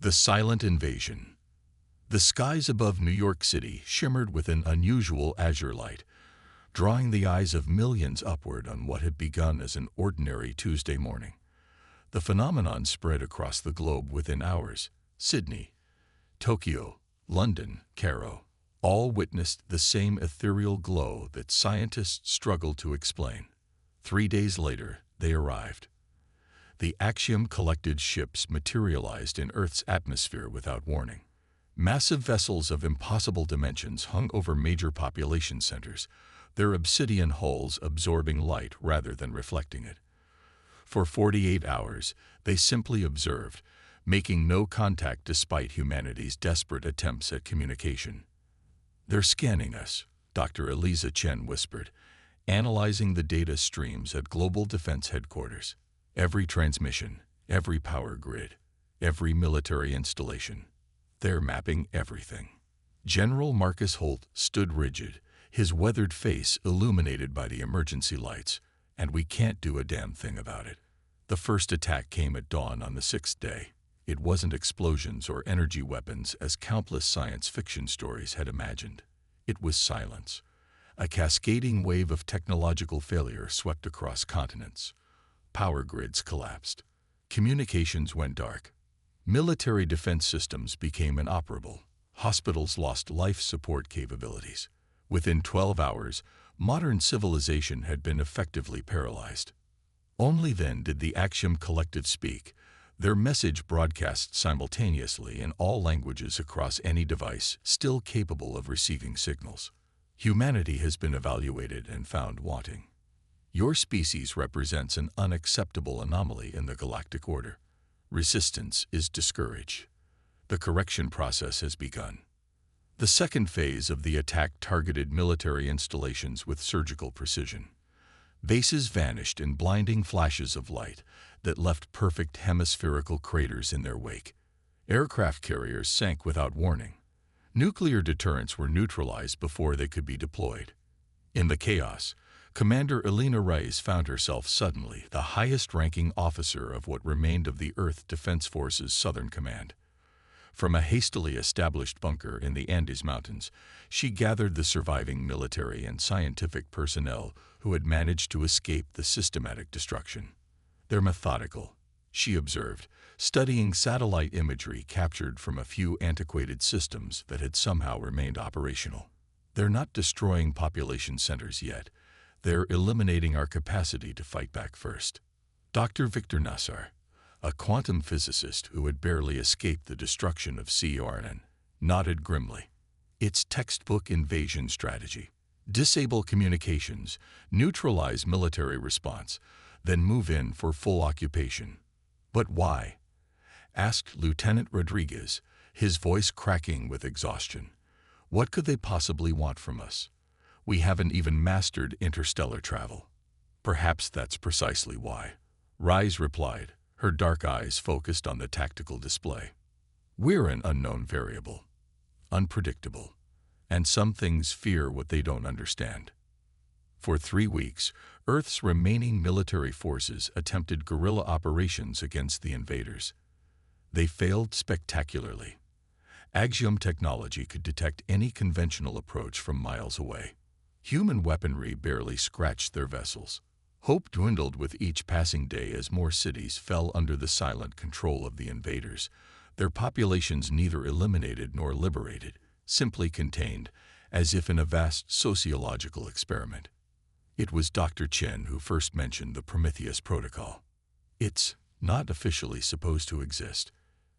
The silent invasion. The skies above New York City shimmered with an unusual azure light, drawing the eyes of millions upward on what had begun as an ordinary Tuesday morning. The phenomenon spread across the globe within hours. Sydney, Tokyo, London, Cairo, all witnessed the same ethereal glow that scientists struggled to explain. 3 days later, they arrived. The Axiom-collected ships materialized in Earth's atmosphere without warning. Massive vessels of impossible dimensions hung over major population centers, their obsidian hulls absorbing light rather than reflecting it. For 48 hours, they simply observed, making no contact despite humanity's desperate attempts at communication. "They're scanning us," Dr. Eliza Chen whispered, analyzing the data streams at Global Defense Headquarters. Every transmission, every power grid, every military installation. They're mapping everything. General Marcus Holt stood rigid, his weathered face illuminated by the emergency lights, and we can't do a damn thing about it. The first attack came at dawn on the 6th day. It wasn't explosions or energy weapons as countless science fiction stories had imagined. It was silence. A cascading wave of technological failure swept across continents. Power grids collapsed. Communications went dark. Military defense systems became inoperable. Hospitals lost life support capabilities. Within 12 hours, modern civilization had been effectively paralyzed. Only then did the Axiom Collective speak, their message broadcast simultaneously in all languages across any device still capable of receiving signals. Humanity has been evaluated and found wanting. Your species represents an unacceptable anomaly in the galactic order. Resistance is discouraged. The correction process has begun. The second phase of the attack targeted military installations with surgical precision. Bases vanished in blinding flashes of light that left perfect hemispherical craters in their wake. Aircraft carriers sank without warning. Nuclear deterrents were neutralized before they could be deployed. In the chaos, Commander Elena Reyes found herself suddenly the highest-ranking officer of what remained of the Earth Defense Force's Southern Command. From a hastily established bunker in the Andes Mountains, she gathered the surviving military and scientific personnel who had managed to escape the systematic destruction. "They're methodical," she observed, studying satellite imagery captured from a few antiquated systems that had somehow remained operational. "They're not destroying population centers yet. They're eliminating our capacity to fight back first." Dr. Victor Nassar, a quantum physicist who had barely escaped the destruction of CERN, nodded grimly. "It's textbook invasion strategy. Disable communications, neutralize military response, then move in for full occupation." "But why?" asked Lieutenant Rodriguez, his voice cracking with exhaustion. "What could they possibly want from us? We haven't even mastered interstellar travel." "Perhaps that's precisely why," Reyes replied, her dark eyes focused on the tactical display. "We're an unknown variable, unpredictable, and some things fear what they don't understand." For 3 weeks, Earth's remaining military forces attempted guerrilla operations against the invaders. They failed spectacularly. Axiom technology could detect any conventional approach from miles away. Human weaponry barely scratched their vessels. Hope dwindled with each passing day as more cities fell under the silent control of the invaders, their populations neither eliminated nor liberated, simply contained, as if in a vast sociological experiment. It was Dr. Chen who first mentioned the Prometheus Protocol. "It's not officially supposed to exist,"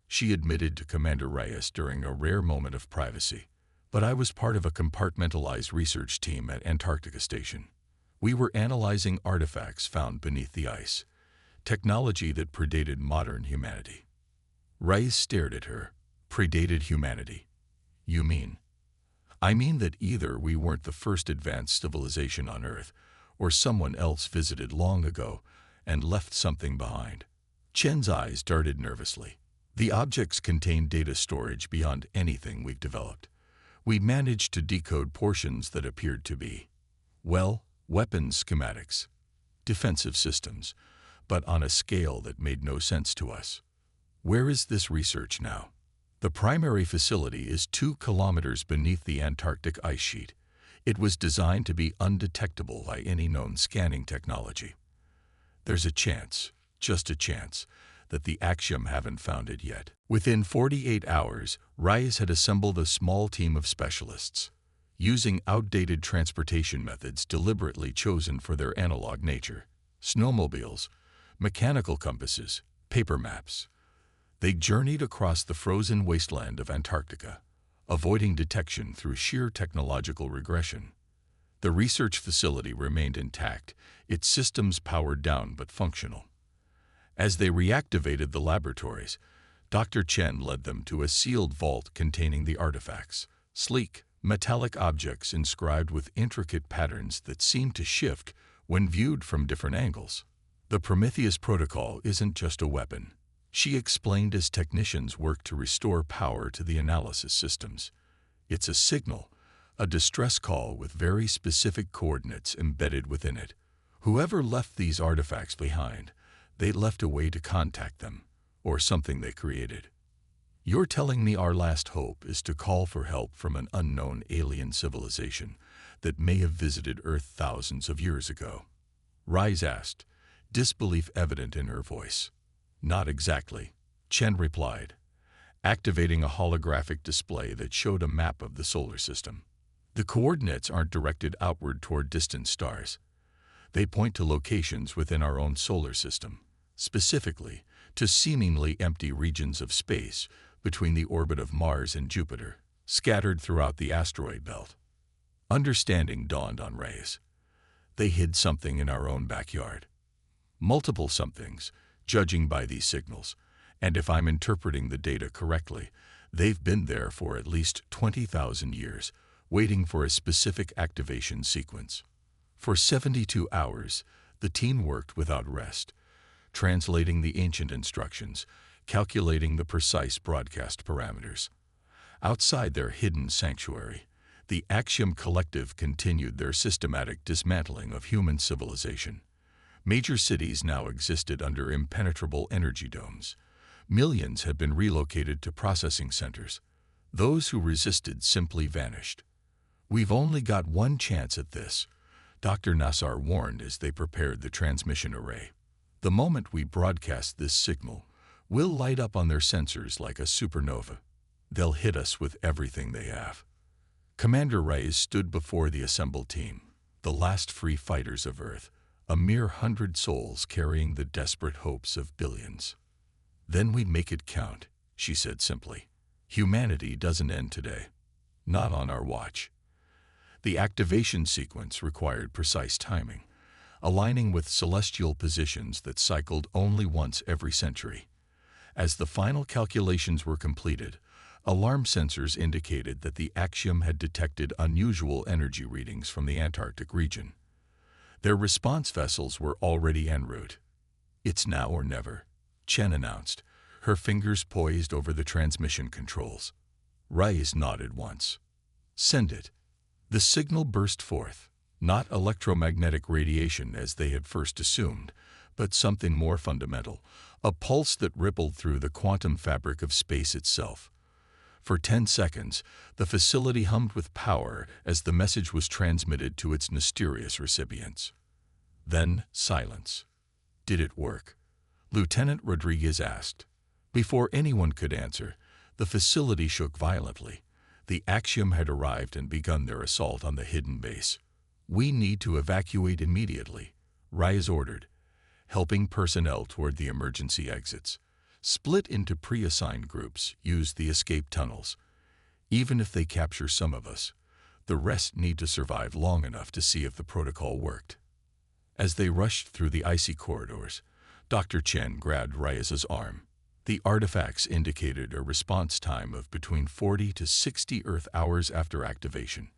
she admitted to Commander Reyes during a rare moment of privacy. "But I was part of a compartmentalized research team at Antarctica Station. We were analyzing artifacts found beneath the ice, technology that predated modern humanity." Reyes stared at her. "Predated humanity? You mean?" "I mean that either we weren't the first advanced civilization on Earth, or someone else visited long ago and left something behind." Chen's eyes darted nervously. "The objects contained data storage beyond anything we've developed. We managed to decode portions that appeared to be, well, weapons schematics, defensive systems, but on a scale that made no sense to us. Where is this research now?" The primary facility is 2 kilometers beneath the Antarctic ice sheet. It was designed to be undetectable by any known scanning technology. There's a chance, just a chance, that the Axiom haven't found it yet. Within 48 hours, Rise had assembled a small team of specialists, using outdated transportation methods deliberately chosen for their analog nature. Snowmobiles, mechanical compasses, paper maps. They journeyed across the frozen wasteland of Antarctica, avoiding detection through sheer technological regression. The research facility remained intact, its systems powered down but functional. As they reactivated the laboratories, Dr. Chen led them to a sealed vault containing the artifacts, sleek, metallic objects inscribed with intricate patterns that seemed to shift when viewed from different angles. The Prometheus Protocol isn't just a weapon, she explained as technicians worked to restore power to the analysis systems. It's a signal, a distress call with very specific coordinates embedded within it. Whoever left these artifacts behind, they left a way to contact them, or something they created. You're telling me our last hope is to call for help from an unknown alien civilization that may have visited Earth thousands of years ago? Rise asked, disbelief evident in her voice. Not exactly, Chen replied, activating a holographic display that showed a map of the solar system. The coordinates aren't directed outward toward distant stars. They point to locations within our own solar system, specifically to seemingly empty regions of space between the orbit of Mars and Jupiter, scattered throughout the asteroid belt. Understanding dawned on Reyes. They hid something in our own backyard. Multiple somethings, judging by these signals, and if I'm interpreting the data correctly, they've been there for at least 20,000 years, waiting for a specific activation sequence. For 72 hours, the team worked without rest, translating the ancient instructions, calculating the precise broadcast parameters. Outside their hidden sanctuary, the Axiom Collective continued their systematic dismantling of human civilization. Major cities now existed under impenetrable energy domes. Millions had been relocated to processing centers. Those who resisted simply vanished. We've only got one chance at this, Dr. Nassar warned as they prepared the transmission array. The moment we broadcast this signal, we'll light up on their sensors like a supernova. They'll hit us with everything they have. Commander Reyes stood before the assembled team, the last free fighters of Earth, a mere 100 souls carrying the desperate hopes of billions. Then we make it count, she said simply. Humanity doesn't end today. Not on our watch. The activation sequence required precise timing, aligning with celestial positions that cycled only once every century. As the final calculations were completed, alarm sensors indicated that the Axiom had detected unusual energy readings from the Antarctic region. Their response vessels were already en route. It's now or never, Chen announced, her fingers poised over the transmission controls. Reyes nodded once. Send it. The signal burst forth, not electromagnetic radiation as they had first assumed, but something more fundamental, a pulse that rippled through the quantum fabric of space itself. For 10 seconds, the facility hummed with power as the message was transmitted to its mysterious recipients. Then, silence. Did it work? Lieutenant Rodriguez asked. Before anyone could answer, the facility shook violently. The Axiom had arrived and begun their assault on the hidden base. We need to evacuate immediately, Reyes ordered, helping personnel toward the emergency exits. Split into pre-assigned groups, use the escape tunnels. Even if they capture some of us, the rest need to survive long enough to see if the protocol worked. As they rushed through the icy corridors, Dr. Chen grabbed Reyes's arm. The artifacts indicated a response time of between 40 to 60 Earth hours after activation.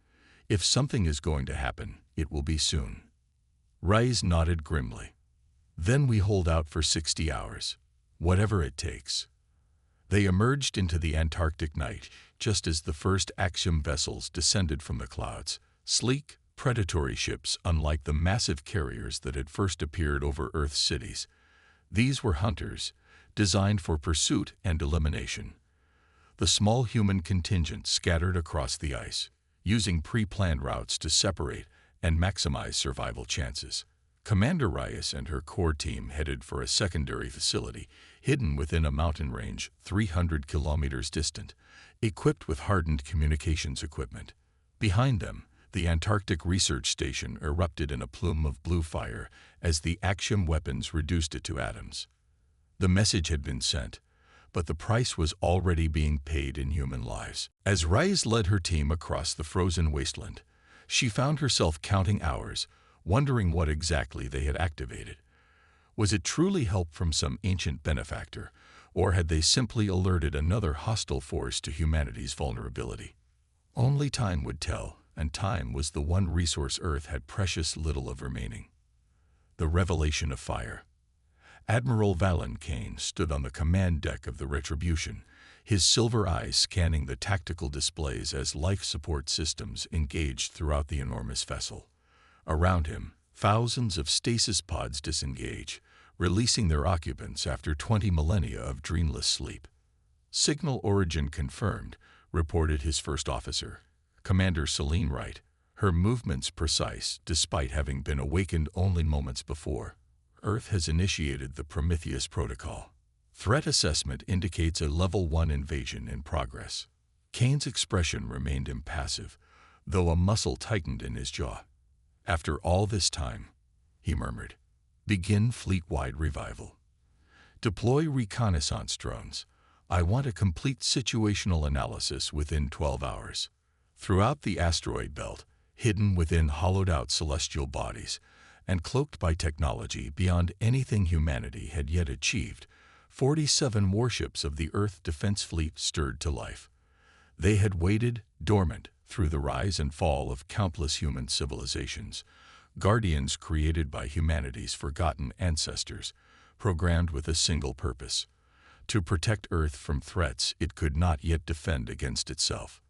If something is going to happen, it will be soon. Reyes nodded grimly. Then we hold out for 60 hours. Whatever it takes. They emerged into the Antarctic night just as the first Axiom vessels descended from the clouds, sleek, predatory ships unlike the massive carriers that had first appeared over Earth's cities. These were hunters, designed for pursuit and elimination. The small human contingent scattered across the ice, using pre-planned routes to separate and maximize survival chances. Commander Reyes and her core team headed for a secondary facility hidden within a mountain range 300 kilometers distant, equipped with hardened communications equipment. Behind them, the Antarctic Research Station erupted in a plume of blue fire as the Axiom weapons reduced it to atoms. The message had been sent, but the price was already being paid in human lives. As Reyes led her team across the frozen wasteland, she found herself counting hours, wondering what exactly they had activated. Was it truly help from some ancient benefactor, or had they simply alerted another hostile force to humanity's vulnerability? Only time would tell, and time was the one resource Earth had precious little of remaining. The revelation of fire. Admiral Valen Kane stood on the command deck of the Retribution, his silver eyes scanning the tactical displays as life support systems engaged throughout the enormous vessel. Around him, thousands of stasis pods disengage, releasing their occupants after 20 millennia of dreamless sleep. Signal origin confirmed, reported his first officer, Commander Celine Wright, her movements precise despite having been awakened only moments before. Earth has initiated the Prometheus Protocol. Threat assessment indicates a Level 1 invasion in progress. Kane's expression remained impassive, though a muscle tightened in his jaw. After all this time, he murmured, begin fleet-wide revival. Deploy reconnaissance drones. I want a complete situational analysis within 12 hours. Throughout the asteroid belt, hidden within hollowed-out celestial bodies, and cloaked by technology beyond anything humanity had yet achieved, 47 warships of the Earth Defense Fleet stirred to life. They had waited, dormant, through the rise and fall of countless human civilizations, guardians created by humanity's forgotten ancestors, programmed with a single purpose: to protect Earth from threats it could not yet defend against itself.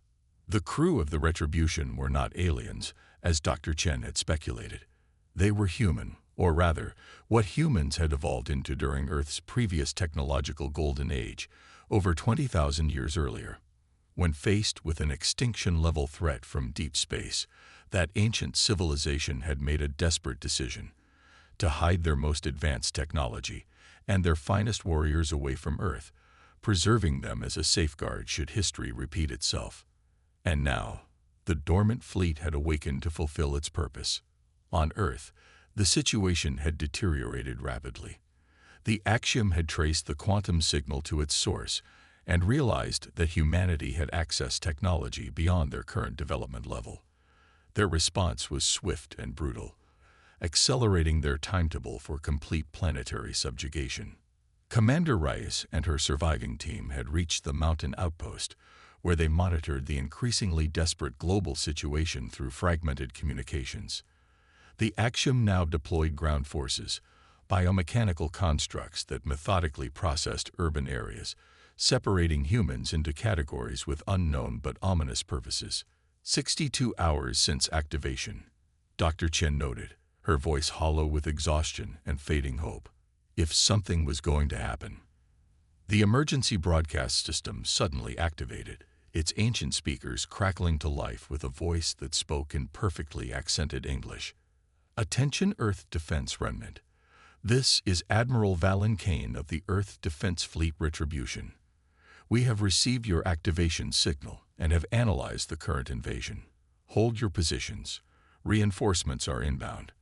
The crew of the Retribution were not aliens, as Dr. Chen had speculated. They were human, or rather, what humans had evolved into during Earth's previous technological golden age, over 20,000 years earlier. When faced with an extinction-level threat from deep space, that ancient civilization had made a desperate decision: to hide their most advanced technology and their finest warriors away from Earth, preserving them as a safeguard should history repeat itself. And now, the dormant fleet had awakened to fulfill its purpose. On Earth, the situation had deteriorated rapidly. The Axiom had traced the quantum signal to its source and realized that humanity had accessed technology beyond their current development level. Their response was swift and brutal, accelerating their timetable for complete planetary subjugation. Commander Reyes and her surviving team had reached the mountain outpost, where they monitored the increasingly desperate global situation through fragmented communications. The Axiom now deployed ground forces, biomechanical constructs that methodically processed urban areas, separating humans into categories with unknown but ominous purposes. 62 hours since activation, Dr. Chen noted, her voice hollow with exhaustion and fading hope. If something was going to happen. The emergency broadcast system suddenly activated, its ancient speakers crackling to life with a voice that spoke in perfectly accented English. Attention Earth Defense Remnant. This is Admiral Valen Kane of the Earth Defense Fleet Retribution. We have received your activation signal and have analyzed the current invasion. Hold your positions. Reinforcements are inbound.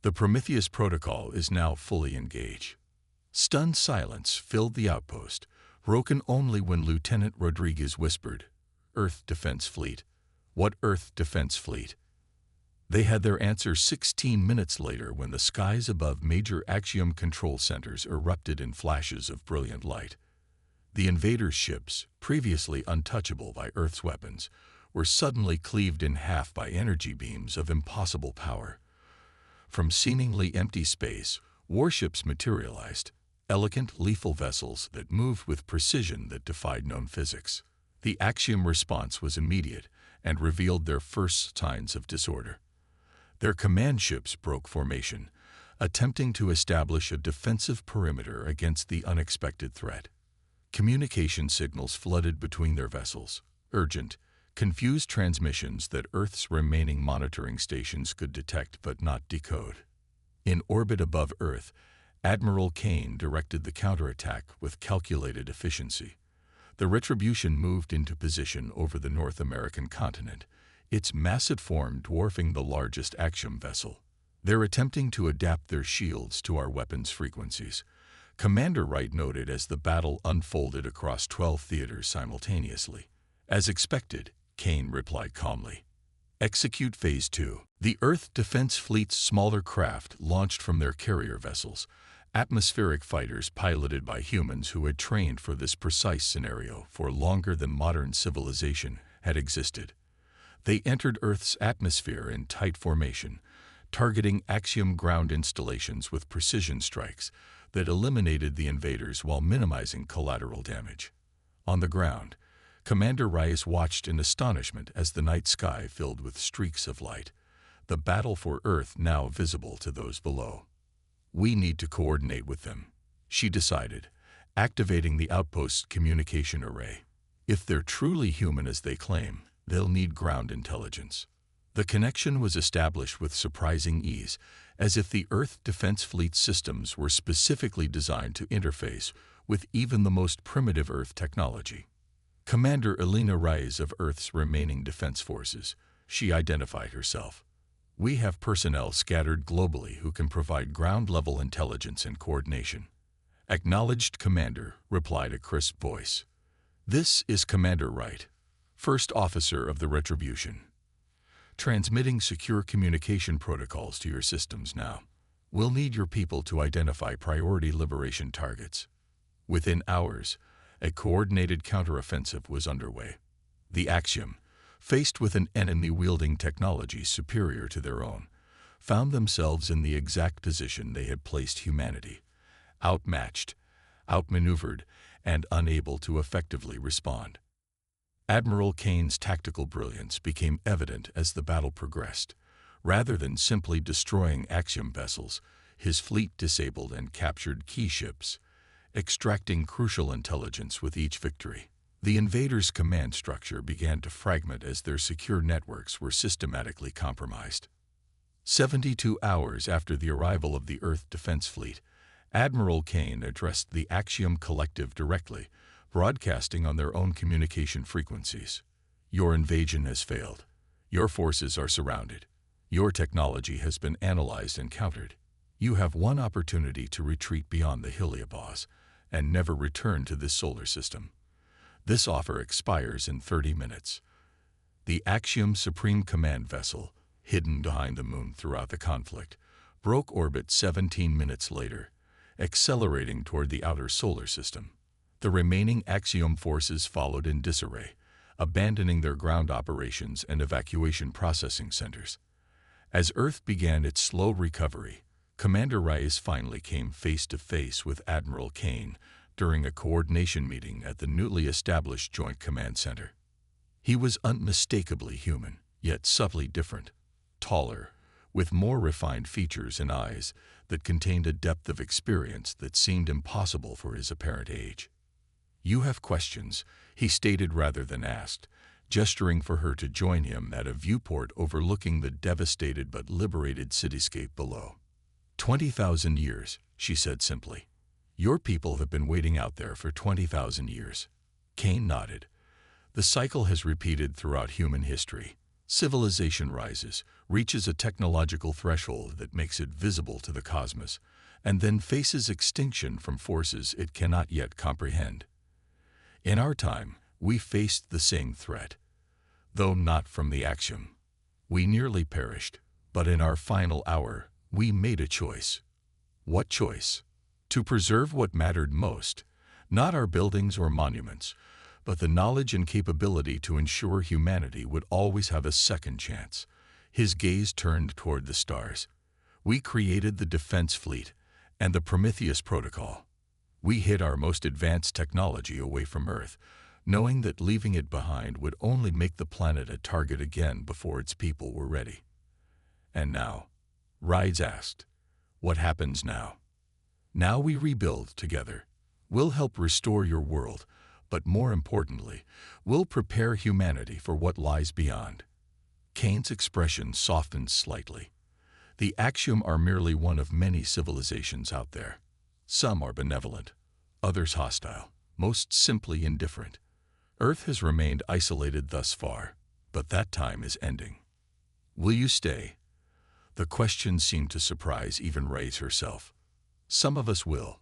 The Prometheus Protocol is now fully engaged. Stunned silence filled the outpost, broken only when Lieutenant Rodriguez whispered, "Earth Defense Fleet." What Earth Defense Fleet? They had their answer 16 minutes later when the skies above major Axiom control centers erupted in flashes of brilliant light. The invaders' ships, previously untouchable by Earth's weapons, were suddenly cleaved in half by energy beams of impossible power. From seemingly empty space, warships materialized, elegant, lethal vessels that moved with precision that defied known physics. The Axiom response was immediate and revealed their first signs of disorder. Their command ships broke formation, attempting to establish a defensive perimeter against the unexpected threat. Communication signals flooded between their vessels, urgent, confused transmissions that Earth's remaining monitoring stations could detect but not decode. In orbit above Earth, Admiral Kane directed the counterattack with calculated efficiency. The Retribution moved into position over the North American continent, its massive form dwarfing the largest Axiom vessel. They're attempting to adapt their shields to our weapons' frequencies, Commander Wright noted as the battle unfolded across 12 theaters simultaneously. As expected, Kane replied calmly. Execute Phase 2. The Earth Defense Fleet's smaller craft launched from their carrier vessels, atmospheric fighters piloted by humans who had trained for this precise scenario for longer than modern civilization had existed. They entered Earth's atmosphere in tight formation, targeting Axiom ground installations with precision strikes that eliminated the invaders while minimizing collateral damage. On the ground, Commander Rice watched in astonishment as the night sky filled with streaks of light, the battle for Earth now visible to those below. We need to coordinate with them, she decided, activating the outpost's communication array. If they're truly human as they claim, they'll need ground intelligence. The connection was established with surprising ease, as if the Earth Defense Fleet systems were specifically designed to interface with even the most primitive Earth technology. Commander Elena Reyes of Earth's remaining defense forces, she identified herself. We have personnel scattered globally who can provide ground-level intelligence and coordination. Acknowledged, Commander, replied a crisp voice. This is Commander Wright, First Officer of the Retribution. Transmitting secure communication protocols to your systems now. We'll need your people to identify priority liberation targets. Within hours, a coordinated counteroffensive was underway. The Axiom, faced with an enemy wielding technology superior to their own, found themselves in the exact position they had placed humanity, outmatched, outmaneuvered, and unable to effectively respond. Admiral Kane's tactical brilliance became evident as the battle progressed. Rather than simply destroying Axiom vessels, his fleet disabled and captured key ships, extracting crucial intelligence with each victory. The invaders' command structure began to fragment as their secure networks were systematically compromised. 72 hours after the arrival of the Earth Defense Fleet, Admiral Kane addressed the Axiom Collective directly, broadcasting on their own communication frequencies. Your invasion has failed. Your forces are surrounded. Your technology has been analyzed and countered. You have one opportunity to retreat beyond the Heliobos and never return to this solar system. This offer expires in 30 minutes. The Axiom Supreme Command vessel, hidden behind the moon throughout the conflict, broke orbit 17 minutes later, accelerating toward the outer solar system. The remaining Axiom forces followed in disarray, abandoning their ground operations and evacuation processing centers. As Earth began its slow recovery, Commander Reyes finally came face to face with Admiral Kane during a coordination meeting at the newly established Joint Command Center. He was unmistakably human, yet subtly different, taller, with more refined features and eyes that contained a depth of experience that seemed impossible for his apparent age. You have questions, he stated rather than asked, gesturing for her to join him at a viewport overlooking the devastated but liberated cityscape below. 20,000 years, she said simply. Your people have been waiting out there for 20,000 years. Kane nodded. The cycle has repeated throughout human history. Civilization rises, reaches a technological threshold that makes it visible to the cosmos, and then faces extinction from forces it cannot yet comprehend. In our time, we faced the same threat, though not from the Axiom. We nearly perished, but in our final hour, we made a choice. What choice? To preserve what mattered most, not our buildings or monuments, but the knowledge and capability to ensure humanity would always have a second chance. His gaze turned toward the stars. We created the Defense Fleet and the Prometheus Protocol. We hid our most advanced technology away from Earth, knowing that leaving it behind would only make the planet a target again before its people were ready. And now, Rides asked, what happens now? Now we rebuild together. We'll help restore your world, but more importantly, we'll prepare humanity for what lies beyond." Kane's expression softened slightly. "The Axiom are merely one of many civilizations out there. Some are benevolent, others hostile, most simply indifferent. Earth has remained isolated thus far, but that time is ending. Will you stay?" The question seemed to surprise even Reyes herself. "Some of us will.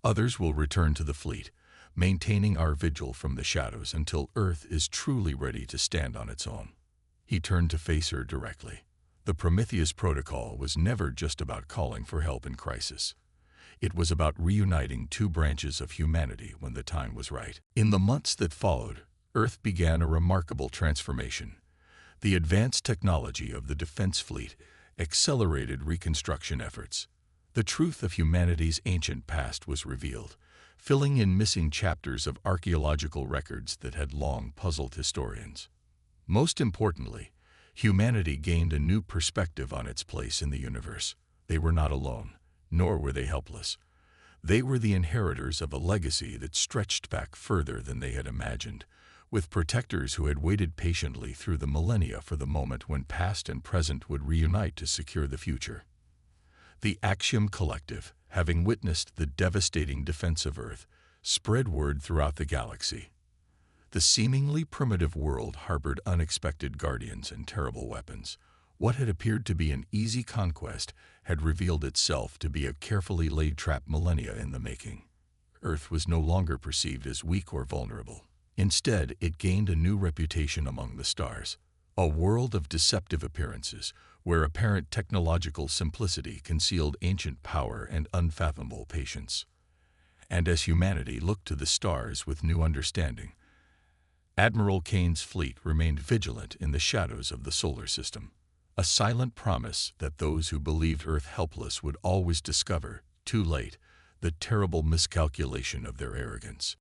Others will return to the fleet, maintaining our vigil from the shadows until Earth is truly ready to stand on its own." He turned to face her directly. The Prometheus Protocol was never just about calling for help in crisis. It was about reuniting two branches of humanity when the time was right. In the months that followed, Earth began a remarkable transformation. The advanced technology of the defense fleet accelerated reconstruction efforts. The truth of humanity's ancient past was revealed, filling in missing chapters of archaeological records that had long puzzled historians. Most importantly, humanity gained a new perspective on its place in the universe. They were not alone, nor were they helpless. They were the inheritors of a legacy that stretched back further than they had imagined, with protectors who had waited patiently through the millennia for the moment when past and present would reunite to secure the future. The Axiom Collective, having witnessed the devastating defense of Earth, spread word throughout the galaxy. The seemingly primitive world harbored unexpected guardians and terrible weapons. What had appeared to be an easy conquest had revealed itself to be a carefully laid trap millennia in the making. Earth was no longer perceived as weak or vulnerable. Instead, it gained a new reputation among the stars, a world of deceptive appearances, where apparent technological simplicity concealed ancient power and unfathomable patience. And as humanity looked to the stars with new understanding, Admiral Kane's fleet remained vigilant in the shadows of the solar system, a silent promise that those who believed Earth helpless would always discover, too late, the terrible miscalculation of their arrogance.